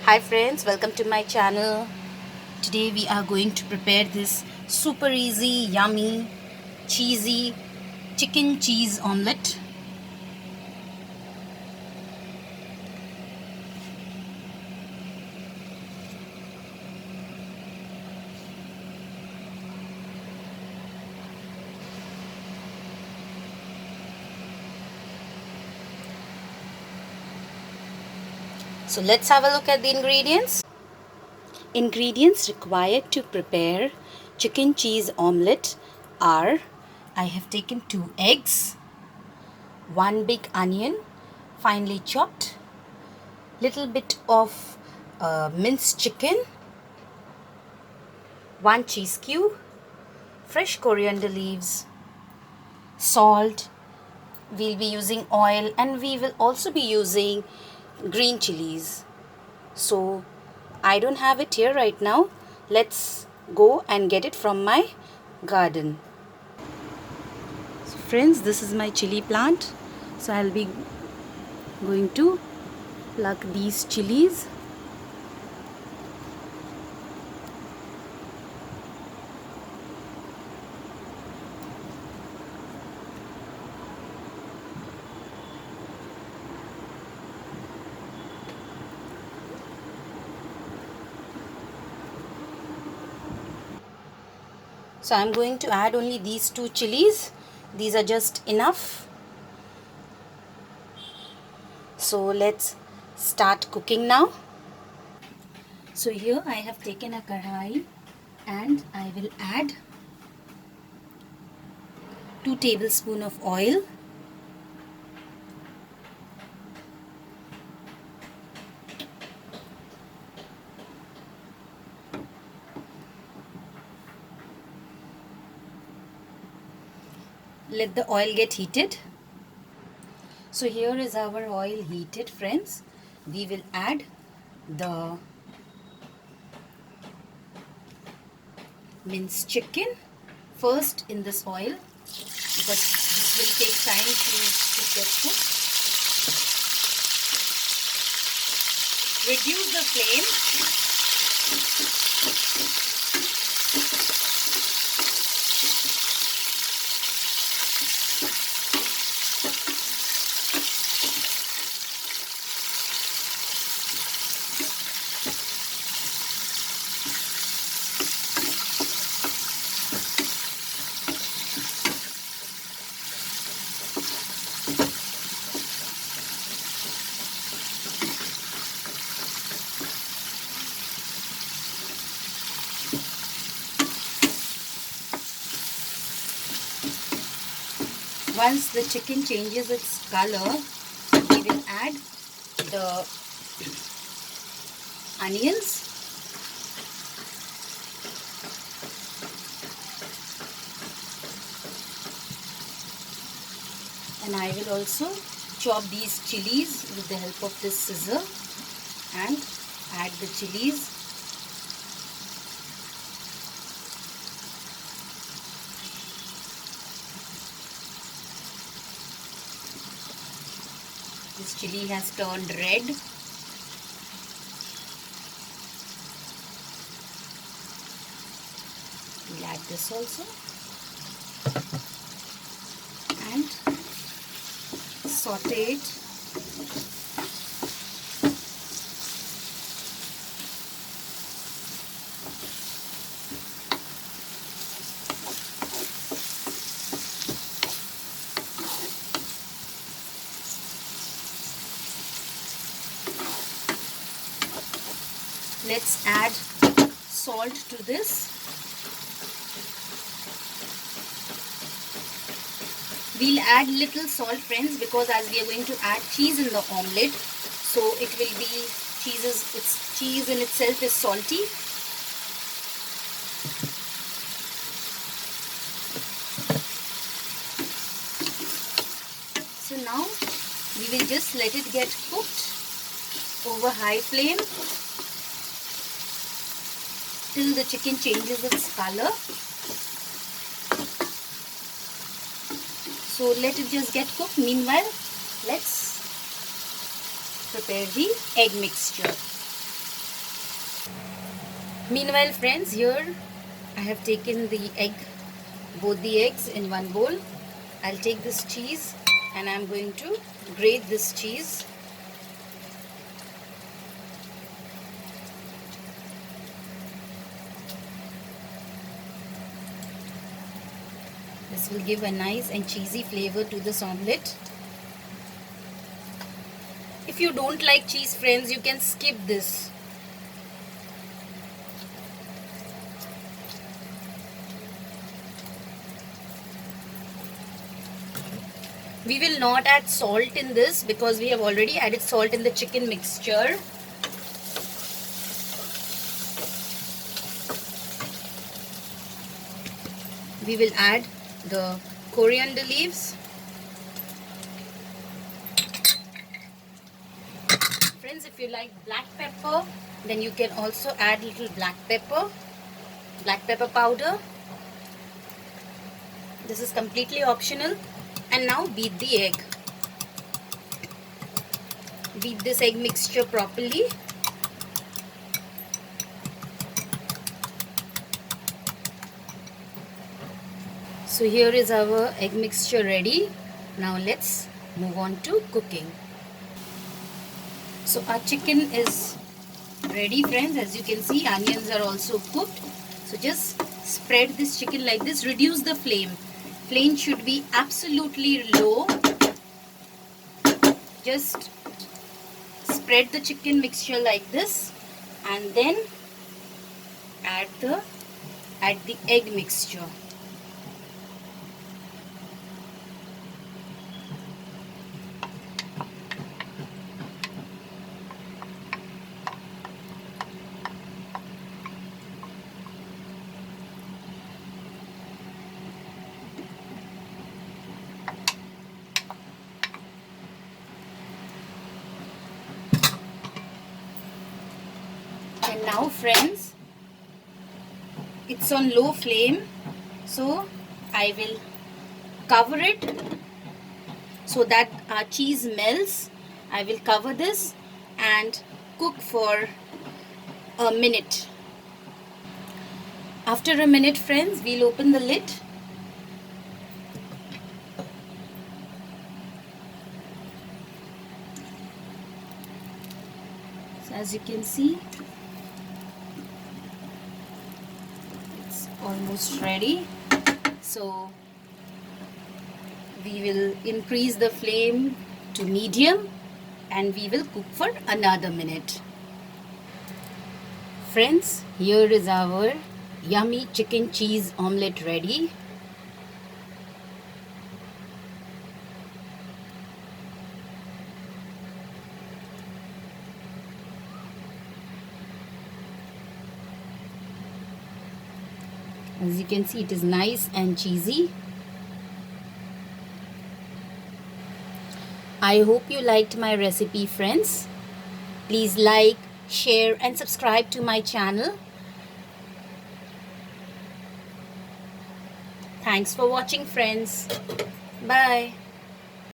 Hi friends, welcome to my channel. Today we are going to prepare this super easy, yummy, cheesy chicken cheese omelette. So let's have a look at the ingredients. Ingredients required to prepare chicken cheese omelette are: I have taken 2 eggs, 1 big onion finely chopped, little bit of minced chicken, 1 cheese cube, fresh coriander leaves, salt. We'll be using oil, and we will also be using green chillies. So I don't have it here right now. Let's go and get it from my garden. So friends, this is my chili plant. So I'll be going to pluck these chilies. So I'm going to add only these 2 chilies. These are just enough. So let's start cooking now. So here I have taken a kadhai and I will add 2 tablespoons of oil. Let the oil get heated. So here is our oil heated, friends. We will add the minced chicken first in this oil, because this will take time to get cooked. Reduce the flame. Once the chicken changes its color, we will add the onions. And I will also chop these chilies with the help of this scissor and add the chilies. This chili has turned red. We'll add this also and saute it. Let's add salt to this. We'll add little salt, friends, because as we are going to add cheese in the omelette, so it will be cheese in itself is salty. So now we will just let it get cooked over high flame till the chicken changes its color. So let it just get cooked. Meanwhile, let's prepare the egg mixture. Meanwhile friends, here I have taken the egg, both the eggs in one bowl. I'll take this cheese and I'm going to grate this cheese. This will give a nice and cheesy flavor to this omelette. If you don't like cheese friends, you can skip this. We will not add salt in this because we have already added salt in the chicken mixture. We will add the coriander leaves. Friends, if you like black pepper, then you can also add little black pepper powder. This is completely optional. And now beat the egg. Beat this egg mixture properly. So here is our egg mixture ready. Now let's move on to cooking. So our chicken is ready friends. As you can see, onions are also cooked. So just spread this chicken like this. Reduce the flame. Flame should be absolutely low. Just spread the chicken mixture like this and then add the egg mixture. And now friends, it's on low flame, so I will cover it so that our cheese melts. I will cover this and cook for a minute. After a minute friends, we'll open the lid. So as you can see, almost ready. So we will increase the flame to medium and we will cook for another minute. Friends, here is our yummy chicken cheese omelette ready. As you can see, it is nice and cheesy. I hope you liked my recipe friends. Please like, share and subscribe to my channel. Thanks for watching friends. Bye.